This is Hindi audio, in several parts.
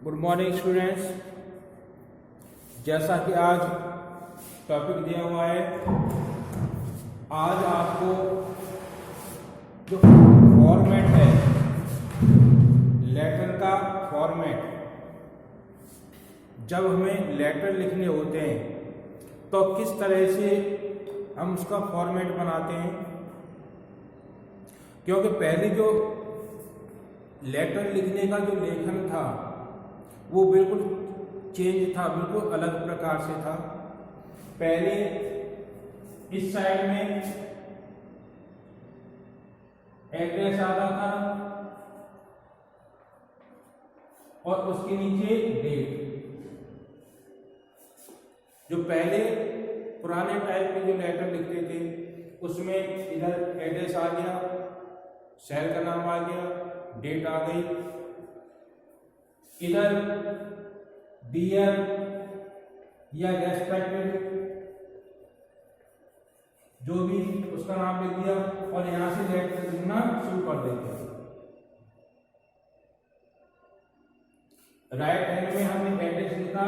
Good morning students. जैसा कि आज टॉपिक दिया हुआ है, आज आपको जो फॉर्मेट है, लेटर का फॉर्मेट, जब हमें लेटर लिखने होते हैं तो किस तरह से हम उसका फॉर्मेट बनाते हैं। क्योंकि पहले जो लेटर लिखने का जो लेखन था वो बिल्कुल चेंज था, बिल्कुल अलग प्रकार से था। पहले इस साइड में एड्रेस आता था और उसके नीचे डेट। जो पहले पुराने टाइप के जो लेटर लिखते थे उसमें इधर एड्रेस आ गया, शहर का नाम आ गया, डेट आ गई, इधर डियर या रेस्पेक्टेड जो भी उसका नाम लिख दिया और यहां से लेटर लिखना शुरू कर देते हैं। राइट हैंड में हमने एड्रेस लिखा,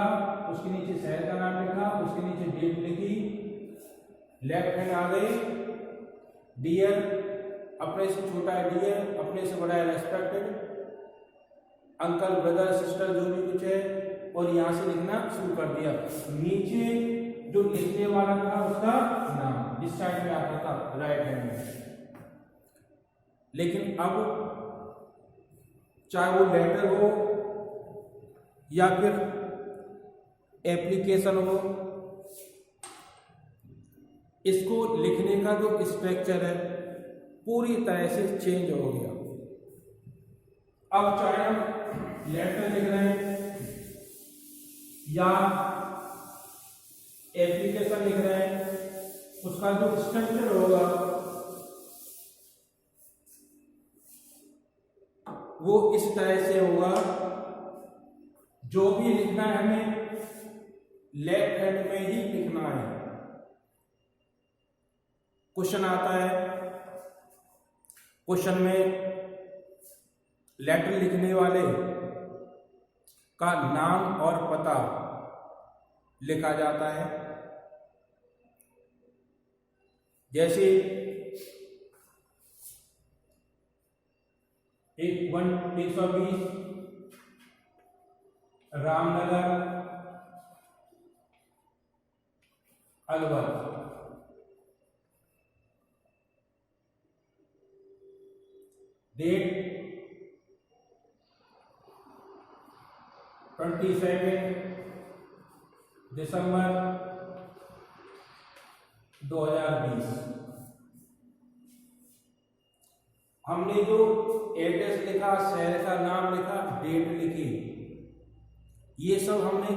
उसके नीचे शहर का नाम लिखा, उसके नीचे डेट लिखी। लेफ्ट हैंड आ गई, डियर, अपने से छोटा है डियर, अपने से बड़ा है रेस्पेक्टेड, अंकल, ब्रदर, सिस्टर, जो भी कुछ है, और यहां से लिखना शुरू कर दिया। नीचे जो लिखने वाला था उसका नाम इस साइड में आता था राइट हैंड में। लेकिन अब चाहे वो लेटर हो या फिर एप्लीकेशन हो, इसको लिखने का जो स्ट्रक्चर है पूरी तरह से चेंज हो गया। अब चाहे हम लेटर लिख रहे हैं या एप्लीकेशन लिख रहे हैं, उसका जो स्ट्रक्चर होगा वो इस तरह से होगा। जो भी लिखना है हमें लेफ्ट हैंड में ही लिखना है। क्वेश्चन आता है, क्वेश्चन में लेटर लिखने वाले का नाम और पता लिखा जाता है। जैसे 120 रामनगर अलवर। डेट 22 दिसंबर 2020। हमने जो एड्रेस लिखा, शहर का नाम लिखा, डेट लिखी, ये सब हमने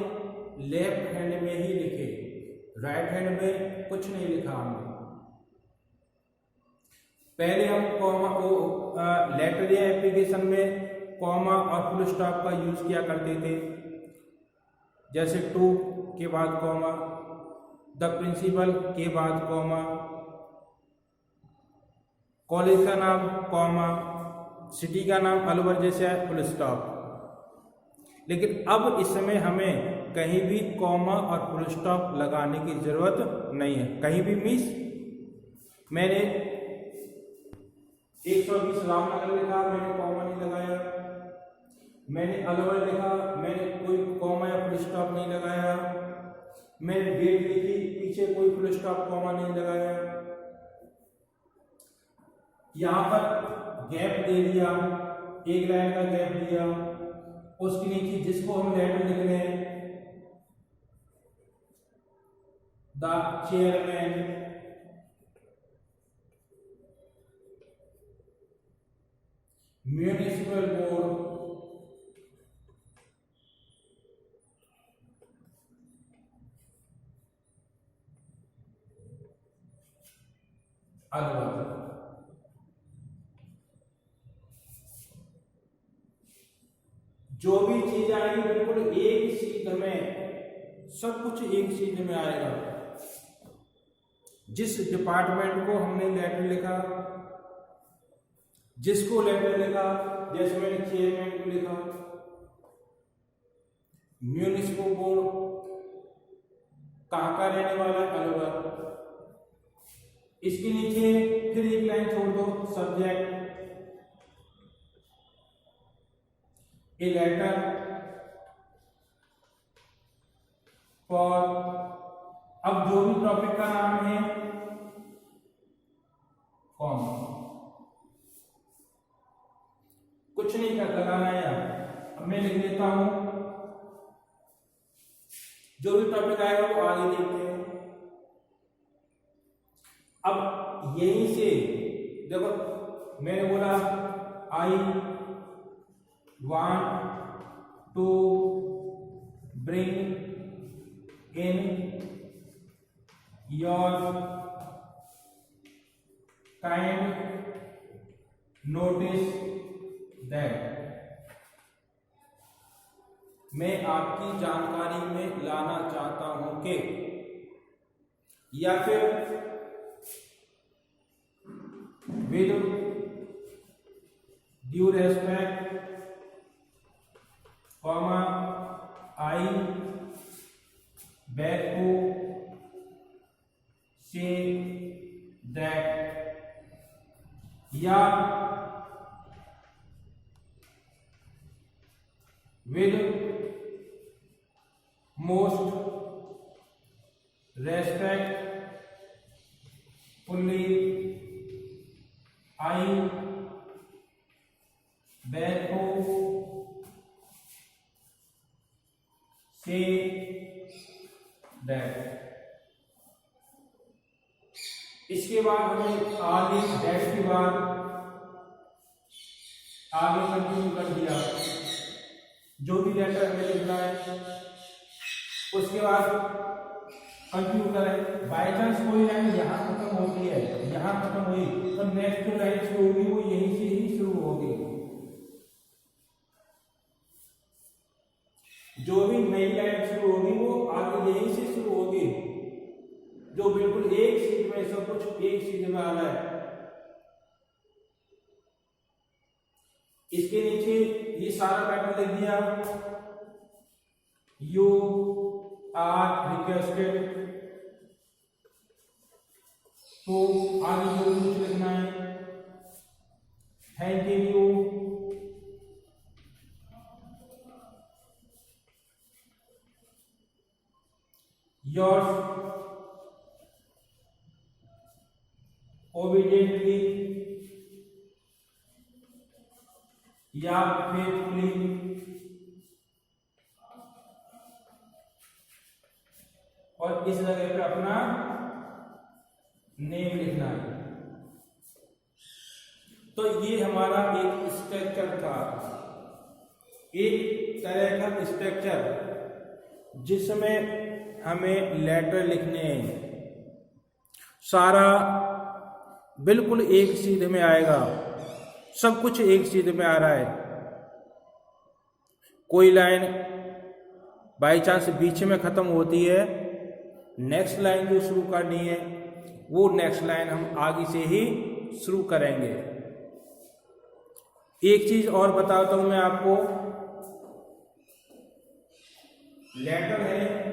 लेफ्ट हैंड में ही लिखे, राइट हैंड में कुछ नहीं लिखा हमने। पहले हम कॉमा लेटर या एप्लीकेशन में कॉमा और फुल स्टॉप का यूज किया करते थे। जैसे टू के बाद कॉमा, द प्रिंसिपल के बाद कॉमा, कॉलेज का नाम कॉमा, सिटी का नाम अलवर जैसे है फुल स्टॉप। लेकिन अब इस समय हमें कहीं भी कॉमा और फुल स्टॉप लगाने की जरूरत नहीं है। कहीं भी मिस, मैंने 120 रामनगर लिखा, मैंने कॉमा नहीं लगाया। मैंने अलवर लिखा, मैंने कोई कॉमा या फुल स्टॉप नहीं लगाया। मैंने डेट लिखी, पीछे कोई फुल स्टॉप कॉमा नहीं लगाया। यहां पर गैप दे दिया, एक लाइन का गैप दिया, उसके नीचे जिसको हम लेटर लिख रहे हैं, the chairman, municipal board, Alwar. जो भी चीज आएगी बिल्कुल एक शीट में, सब कुछ एक शीट में आएगा। जिस डिपार्टमेंट को हमने लेटर लिखा, जिसको लेटर लिखा, जैसे मैंने चेयरमैन को लिखा, म्यूनिसिपल बोर्ड कहाँ का रहने वाला है, अलवर। इसके नीचे फिर एक लाइन छोड़ दो, सब्जेक्ट ए लेटर फॉर, अब जो भी टॉपिक का नाम है कौन, कुछ नहीं कर लगाना है यार। अब मैं लिख देता हूं, जो भी टॉपिक आएगा वो आगे देखते हैं। अब यहीं से देखो, मैंने बोला I want to bring in your kind notice that, मैं आपकी जानकारी में लाना चाहता हूं कि, या फिर with due respect comma I beg to say that, या with most respectfully I beg to say that। इसके बाद हमें आगे दैट के बाद आगे कंटिन्यू कर दिया, जो भी लेटर हमें लिखना है उसके बाद कंटिन्यू करें। बाई चांस कोई लाइन यहाँ खत्म होती है, यहाँ खत्म हुई, तो नेक्स्ट जो लाइन शुरू होगी वो यहीं से ही शुरू होगी। जो भी नई लाइन शुरू होगी वो आगे यहीं से शुरू होगी, जो बिल्कुल एक सीट में सब कुछ एक सीट में आ रहा है। इसके नीचे ये सारा पैटर्न लिख दिया, यू आर रिक्वेस्टेड, तो आगे जो कुछ लिखना है, थैंक यू, योर्स ओबीडियंटली या फेथफुली, और इस जगह पे अपना नेम लिखना है। तो ये हमारा एक स्ट्रक्चर था, एक तरह का स्ट्रक्चर जिसमें हमें लेटर लिखने हैं। सारा बिल्कुल एक सीधे में आएगा, सब कुछ एक सीधे में आ रहा है। कोई लाइन बाई चांस बीच में खत्म होती है, नेक्स्ट लाइन जो शुरू करनी है वो नेक्स्ट लाइन हम आगे से ही शुरू करेंगे। एक चीज और बताता हूं मैं आपको, लेटर है,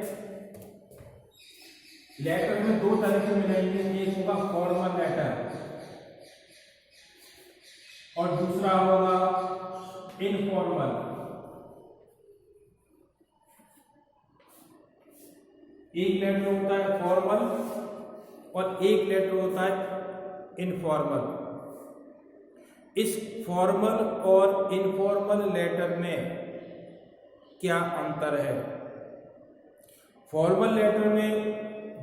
लेटर में दो तरह के मिलेंगे, एक होगा फॉर्मल लेटर और दूसरा होगा इनफॉर्मल। एक लेटर होता है फॉर्मल और एक लेटर होता है इनफॉर्मल। इस फॉर्मल और इनफॉर्मल लेटर में क्या अंतर है? फॉर्मल लेटर में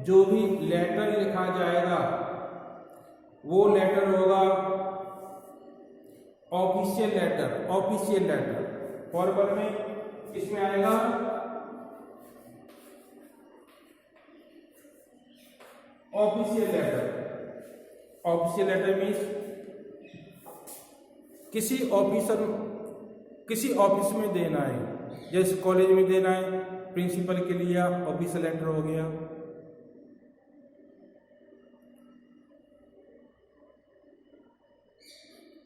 जो भी लेटर लिखा जाएगा वो लेटर होगा official letter. Official letter formal में किसमें आएगा? Official letter. Official letter means किसी ऑफिस में देना है, जैसे कॉलेज में देना है, प्रिंसिपल के लिए ऑफिशियल लेटर हो गया।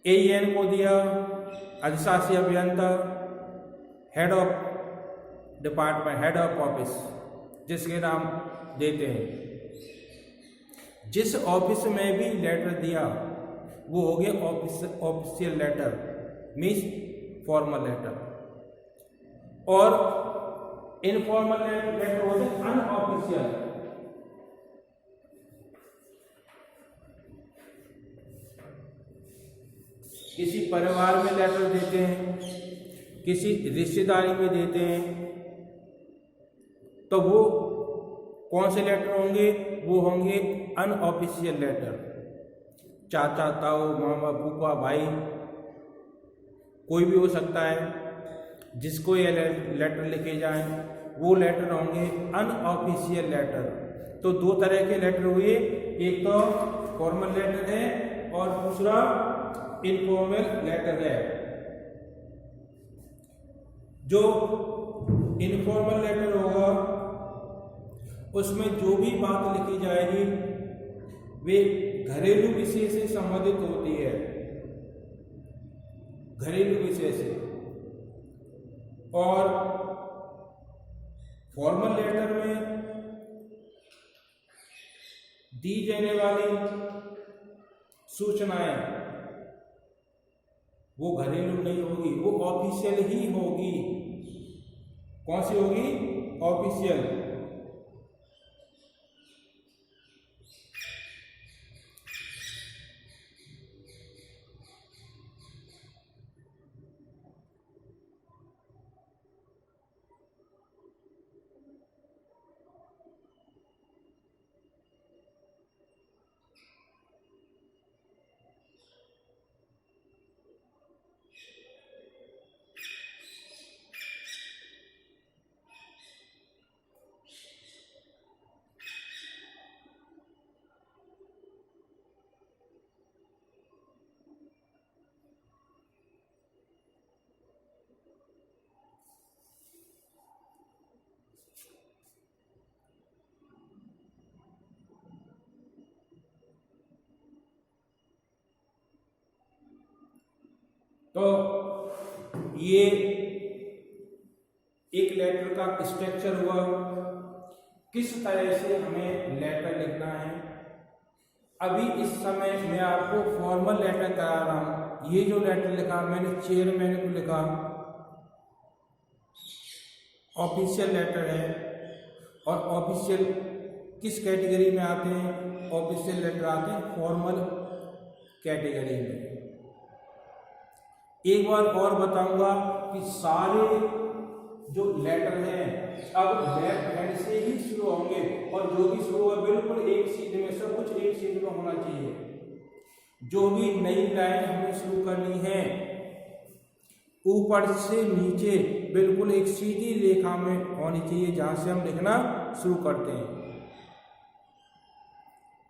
AEN को दिया, अधिशासी अभियंता, head of department, head of office जिसके नाम देते हैं। जिस ऑफिस में भी लेटर दिया वो हो गया official letter, means formal letter. और इनफॉर्मल लेटर होते हैं अनऑफिशियल। किसी परिवार में लेटर देते हैं, किसी रिश्तेदारी में देते हैं, तो वो कौन से लेटर होंगे? वो होंगे अनऑफिशियल लेटर। चाचा, ताऊ, मामा, फूफा, भाई, कोई भी हो सकता है जिसको ये लेटर लिखे जाएं, वो लेटर होंगे अनऑफिशियल लेटर। तो दो तरह के लेटर हुए, एक तो फॉर्मल लेटर है और दूसरा इनफॉर्मल लेटर है। जो इनफॉर्मल लेटर होगा उसमें जो भी बात लिखी जाएगी वे घरेलू विषय से संबंधित होती है, घरेलू विषय से। और फॉर्मल लेटर में दी जाने वाली सूचनाएं वो घरेलू नहीं होगी, वो ऑफिशियल ही होगी। कौन सी होगी? ऑफिशियल। तो ये एक लेटर का स्ट्रक्चर हुआ, किस तरह से हमें लेटर लिखना है। अभी इस समय मैं आपको फॉर्मल लेटर करा रहा हूं। ये जो लेटर लिखा मैंने चेयरमैन को लिखा, ऑफिशियल लेटर है। और ऑफिशियल किस कैटेगरी में आते हैं? ऑफिशियल लेटर आते हैं फॉर्मल कैटेगरी में। एक बार और बताऊंगा कि सारे जो लेटर हैं अब लेफ्ट हैंड से ही शुरू होंगे, और जो भी शुरू हो बिल्कुल एक सीध में, सब कुछ एक सीध में होना चाहिए। जो भी नई लाइन हमें शुरू करनी है ऊपर से नीचे बिल्कुल एक सीधी रेखा में होनी चाहिए, जहां से हम लिखना शुरू करते हैं।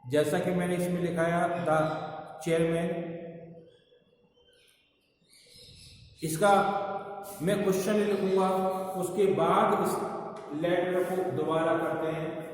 जैसा कि मैंने इसमें लिखाया द चेयरमैन। इसका मैं क्वेश्चन लिखूंगा, उसके बाद इस लेटर को दोबारा करते हैं।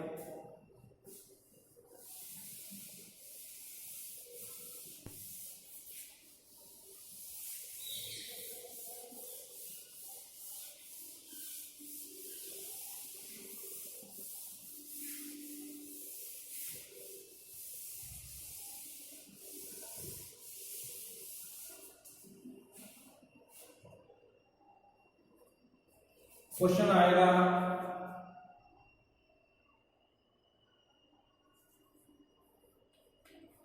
क्वेश्चन आएगा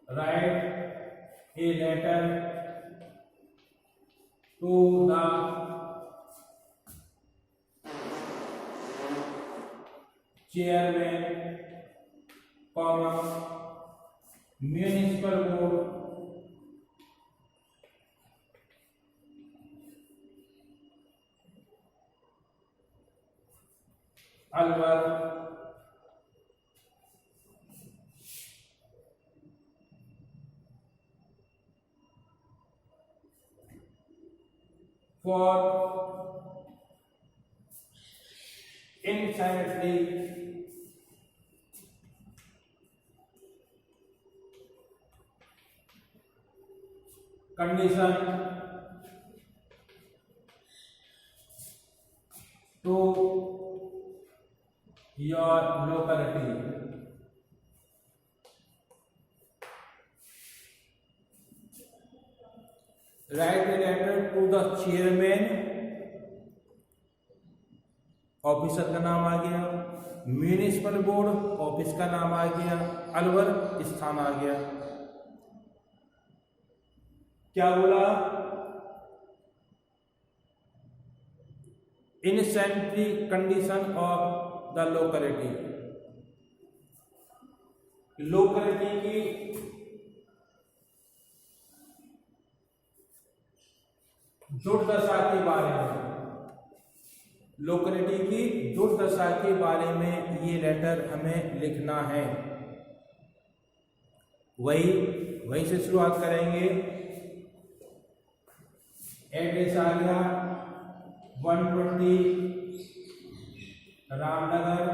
write a letter to the chairman comma municipal board Alwar for insanity condition to your locality. Write a letter to the chairman, officer का नाम आ गया, म्यूनिसिपल बोर्ड ऑफिस का नाम आ गया, अलवर स्थान आ गया। क्या बोला? In sanitary condition of the locality, locality की दुर्दशा के बारे में, लोकेलिटी की दुर्दशा के बारे में ये लेटर हमें लिखना है। वही से शुरुआत करेंगे। एड्रेस आ गया 120 रामनगर,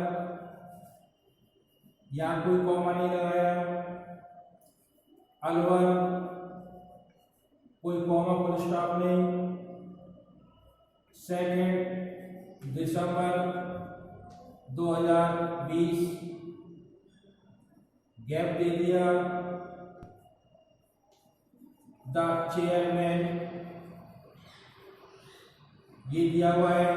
यहां कोई कॉमा नहीं लगाया। अलवर कोई कॉमा फुल स्टॉप नहीं। 2 दिसंबर 2020 गैप दे दिया। द चेयरमैन ये दिया हुआ है।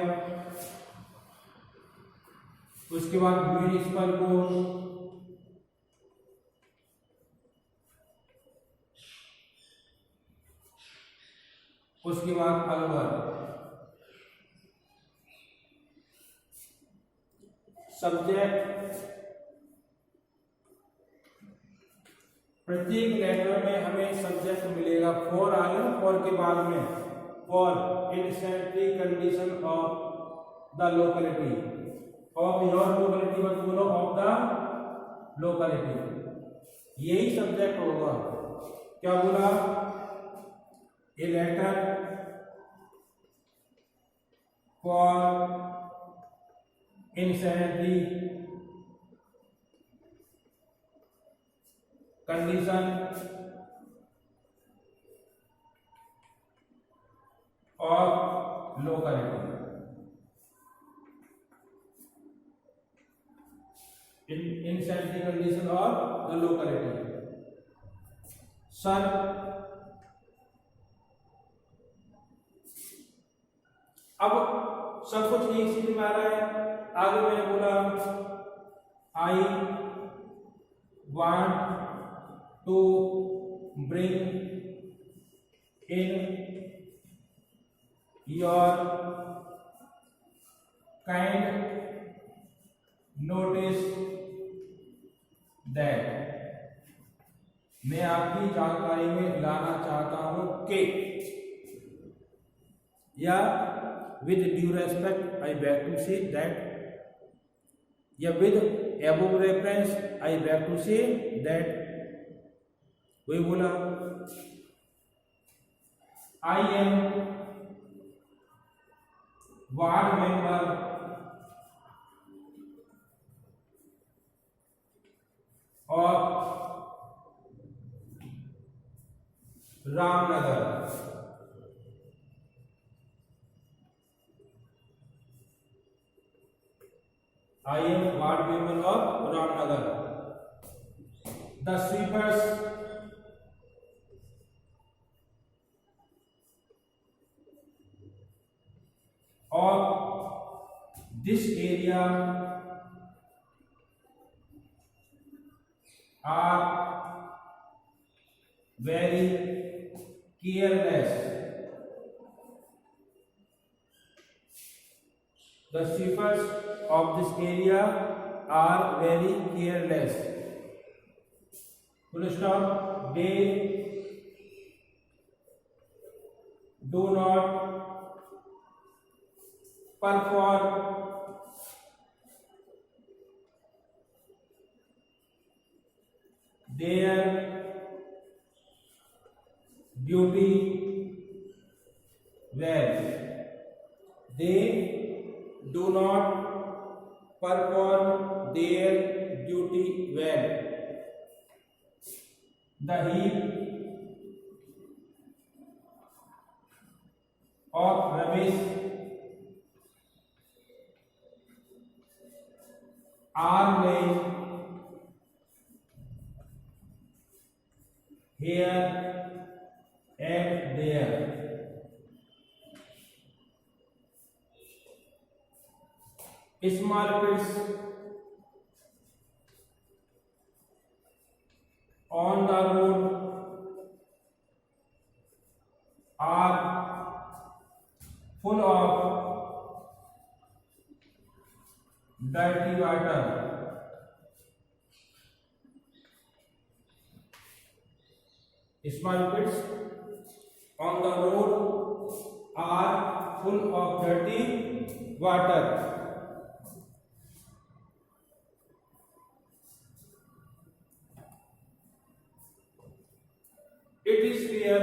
उसके बाद म्यूनिसिपल बोर्ड, उसके बाद अलवर। सब्जेक्ट, प्रत्येक लेटर में हमें सब्जेक्ट मिलेगा। फॉर आ गया, फॉर के बाद में for insanitary condition of the locality, of your locality मत बोलो, ऑफ द लोकेलिटी, यही सब्जेक्ट होगा। क्या बोला? A letter for insanitary condition of locality, insanitary condition of the locality. Sir, अब सब कुछ एक चीज में आ रहा है। आगे मैंने बोला I want to bring in your kind notice that, मैं आपकी जानकारी में लाना चाहता हूं कि, या with due respect I beg to say that, या with above reference I beg to say that, वही बोला I am वार्ड मेंबर और रामनगर, आई am ward member of Ramnagar. The sweepers of this area are very careless. The sweepers of this area are very careless. Full stop. They do not perform their duty well. They do not perform their duty well. The heap of rubbish are laying here and there. Small pits on the road are full of dirty water. Small pits on the road are full of dirty water. It is clear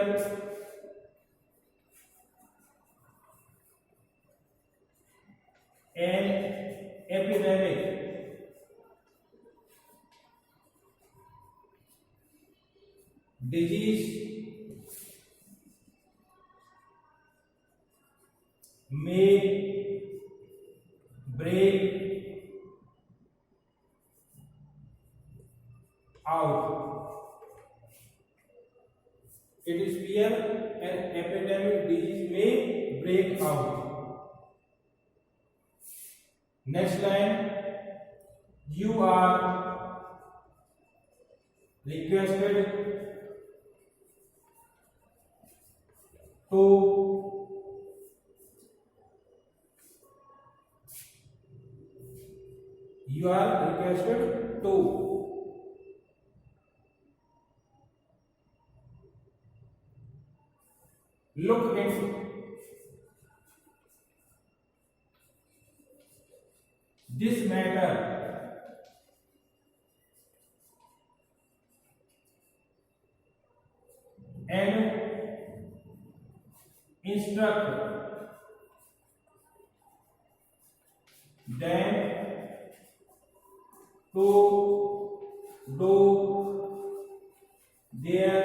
an epidemic disease may break out. It is clear an epidemic disease may break out. Next line, you are requested to look into this matter and instruct them to do their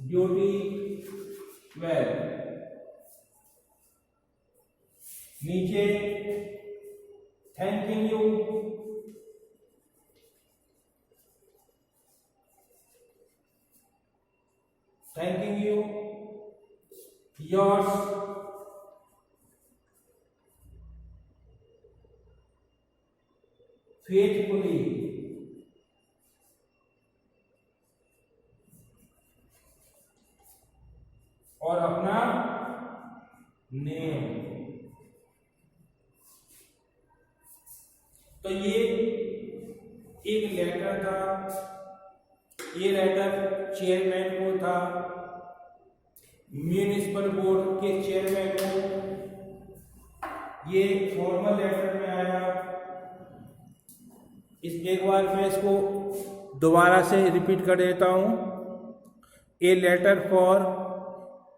duty well. नीचे thanking you, yours faithfully, और अपना नेम। तो ये एक लेटर था, ये लेटर चेयरमैन को था, म्यूनिसिपल बोर्ड के चेयरमैन को। ये फॉर्मल लेटर में आया। एक बार मैं इसको दोबारा से रिपीट कर देता हूँ। A letter for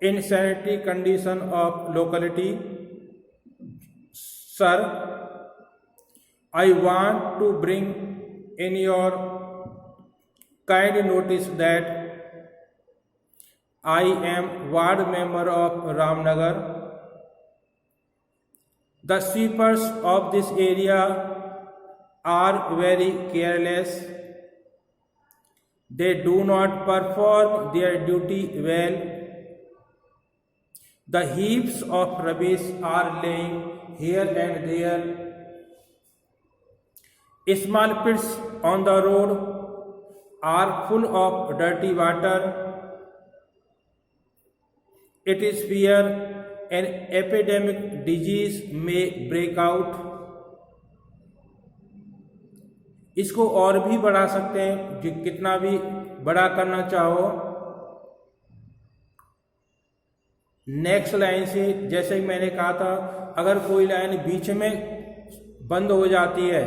insanitary condition of locality. Sir, I want to bring in your kind notice that I am ward member of Ramnagar. The sweepers of this area are very careless. They do not perform their duty well. The heaps of rubbish are laying here and there. Small pits on the road are full of dirty water. It is fear an epidemic disease may break out. इसको और भी बढ़ा सकते हैं, कितना भी बड़ा करना चाहो। नेक्स्ट लाइन से, जैसे मैंने कहा था, अगर कोई लाइन बीच में बंद हो जाती है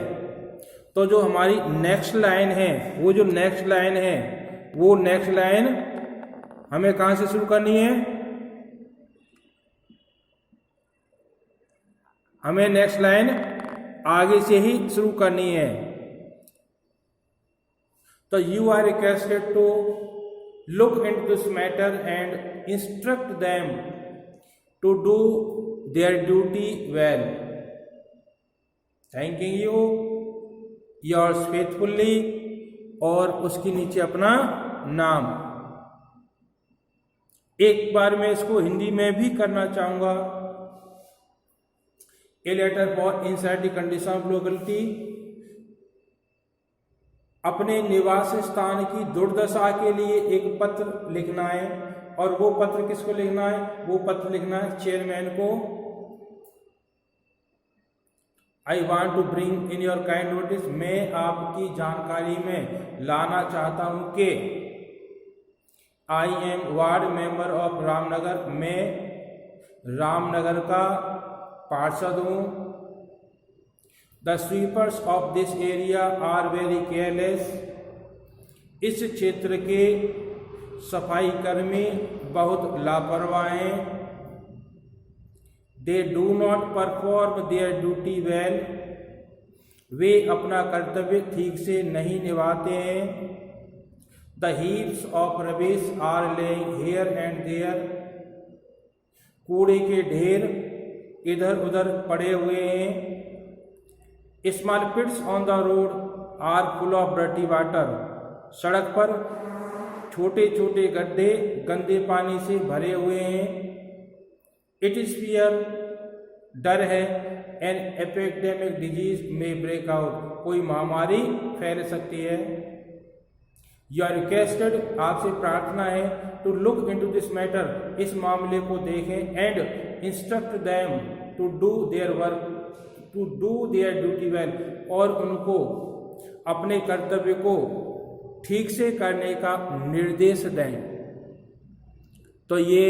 तो जो हमारी नेक्स्ट लाइन है, वो जो नेक्स्ट लाइन है, वो नेक्स्ट लाइन हमें कहाँ से शुरू करनी है? हमें नेक्स्ट लाइन आगे से ही शुरू करनी है। तो you are requested to look into this matter and instruct them to do their duty well. Thanking you, yours faithfully, और उसके नीचे अपना नाम। एक बार मैं इसको हिंदी में भी करना चाहूंगा। A letter for insert the condition of locality, अपने निवास स्थान की दुर्दशा के लिए एक पत्र लिखना है, और वो पत्र किसको लिखना है? वो पत्र लिखना है चेयरमैन को। I want to bring in your kind notice, मैं आपकी जानकारी में लाना चाहता हूं कि I am ward member of Ramnagar, मैं रामनगर का पार्षद हूं। The sweepers of this area are very careless, इस क्षेत्र के सफाई कर्मी बहुत लापरवाह हैं। They do not perform their duty well, वे अपना कर्तव्य ठीक से नहीं निभाते हैं। The heaps of rubbish are laying here and there, कूड़े के ढेर इधर उधर पड़े हुए हैं। Small pits on the road are full of dirty water, सड़क पर छोटे छोटे गड्ढे गंदे पानी से भरे हुए हैं। इट इज फियर, डर है, एन एपिडेमिक डिजीज में ब्रेक आउट, कोई महामारी फैल सकती है। यू आर रिक्वेस्टेड, आपसे प्रार्थना है, to look into this matter, इस मामले को देखें, and instruct them to do their work, to do their duty well, और उनको अपने कर्तव्य को ठीक से करने का निर्देश दें। तो ये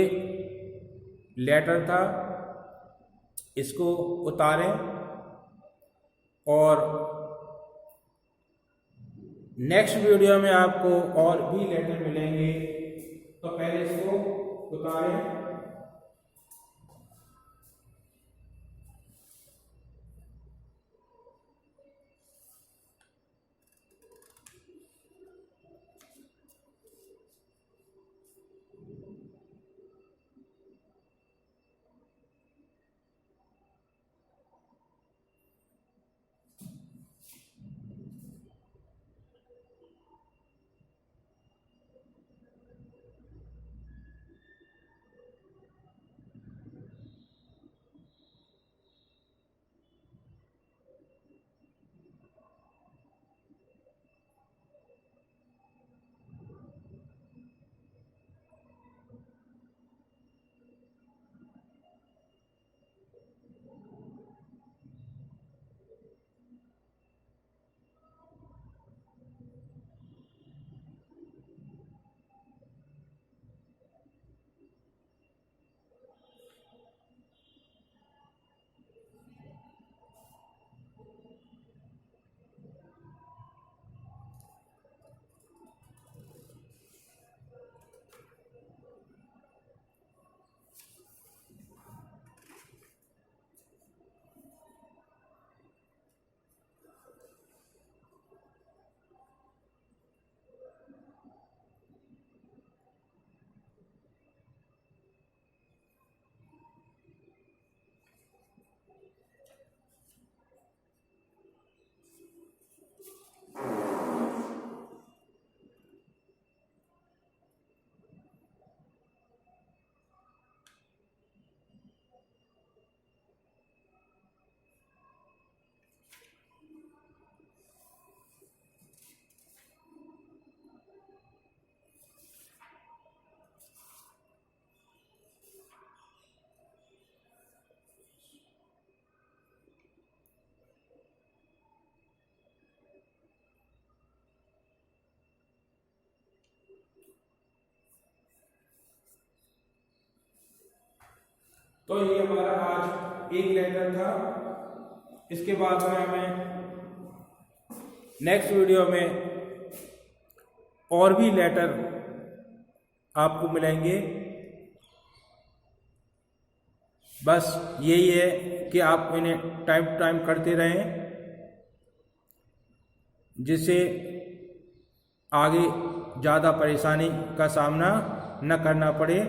लेटर था, इसको उतारें, और नेक्स्ट वीडियो में आपको और भी लेटर मिलेंगे। तो पहले इसको उतारें। तो ये हमारा आज एक लेटर था। इसके बाद में हमें नेक्स्ट वीडियो में और भी लेटर आपको मिलेंगे। बस यही है कि आप इन्हें टाइम टू टाइम करते रहें, जिससे आगे ज़्यादा परेशानी का सामना न करना पड़े।